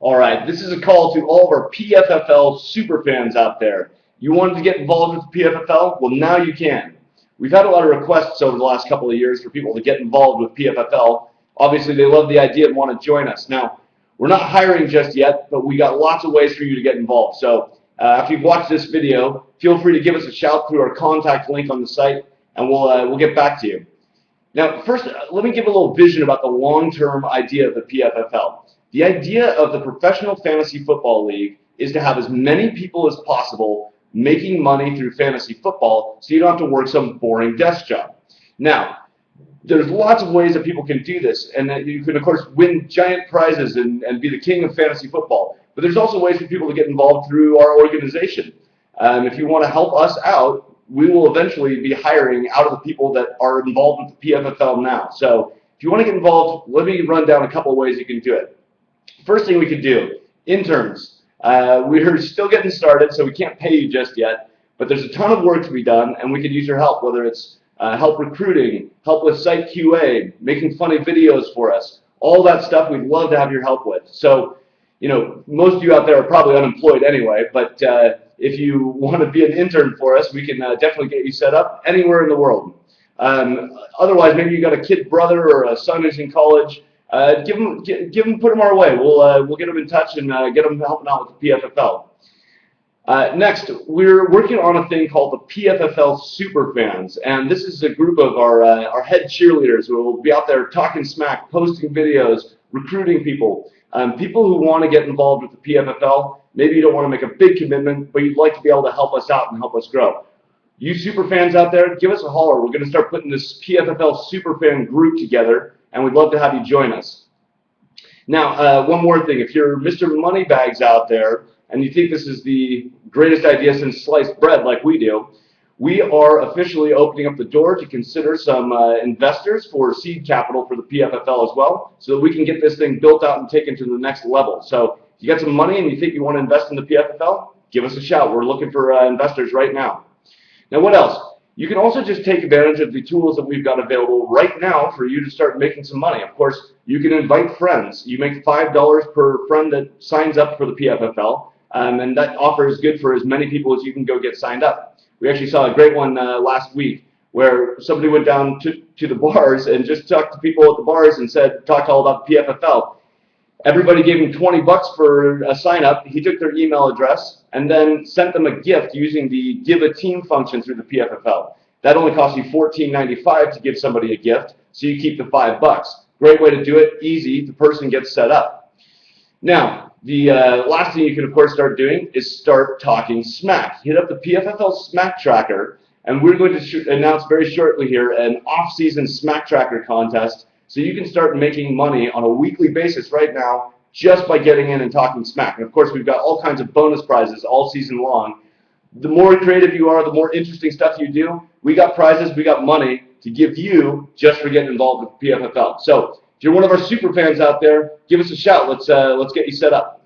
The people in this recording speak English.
All right, this is a call to all of our PFFL superfans out there. You wanted to get involved with the PFFL? Well, now you can. We've had a lot of requests over the last couple of years for people to get involved with PFFL. Obviously, they love the idea and want to join us. Now, we're not hiring just yet, but we got lots of ways for you to get involved. So after you've watched this video, feel free to give us a shout through our contact link on the site, and we'll get back to you. Now, first, let me give a little vision about the long-term idea of the PFFL. The idea of the Professional Fantasy Football League is to have as many people as possible making money through fantasy football so you don't have to work some boring desk job. Now, there's lots of ways that people can do this, and that you can, of course, win giant prizes and be the king of fantasy football. But there's also ways for people to get involved through our organization. If you want to help us out, we will eventually be hiring out of the people that are involved with the PFFL now. So if you want to get involved, let me run down a couple of ways you can do it. First thing we could do, interns. We're still getting started, so we can't pay you just yet, but there's a ton of work to be done, and we could use your help, whether it's help recruiting, help with site QA, making funny videos for us. All that stuff we'd love to have your help with. So, you know, most of you out there are probably unemployed anyway, but if you want to be an intern for us, we can definitely get you set up anywhere in the world. Otherwise, maybe you got a kid brother or a son who's in college. Put them our way. We'll get them in touch and get them helping out with the PFFL. Next, we're working on a thing called the PFFL Superfans, and this is a group of our head cheerleaders who will be out there talking smack, posting videos, recruiting people. People who want to get involved with the PFFL. Maybe you don't want to make a big commitment, but you'd like to be able to help us out and help us grow. You superfans out there, give us a holler. We're going to start putting this PFFL Superfan group together, and we'd love to have you join us. Now, one more thing. If you're Mr. Moneybags out there and you think this is the greatest idea since sliced bread like we do, we are officially opening up the door to consider some investors for seed capital for the PFFL as well, so that we can get this thing built out and taken to the next level. So if you got some money and you think you want to invest in the PFFL, give us a shout. We're looking for investors right now. Now, what else? You can also just take advantage of the tools that we've got available right now for you to start making some money. Of course, you can invite friends. You make $5 per friend that signs up for the PFFL, and that offer is good for as many people as you can go get signed up. We actually saw a great one last week where somebody went down to the bars and just talked to people at the bars and talked all about the PFFL. Everybody gave him $20 for a sign up. He took their email address and then sent them a gift using the Give a Team function through the PFFL. That only costs you $14.95 to give somebody a gift, so you keep the $5. Great way to do it, easy. The person gets set up. Now, the last thing you can, of course, start doing is start talking smack. Hit up the PFFL Smack Tracker, and we're going to announce very shortly here an off-season Smack Tracker contest, so you can start making money on a weekly basis right now just by getting in and talking smack. And of course, we've got all kinds of bonus prizes all season long. The more creative you are, the more interesting stuff you do, we got prizes, we got money to give you just for getting involved with PFFL. So if you're one of our super fans out there, give us a shout. Let's get you set up.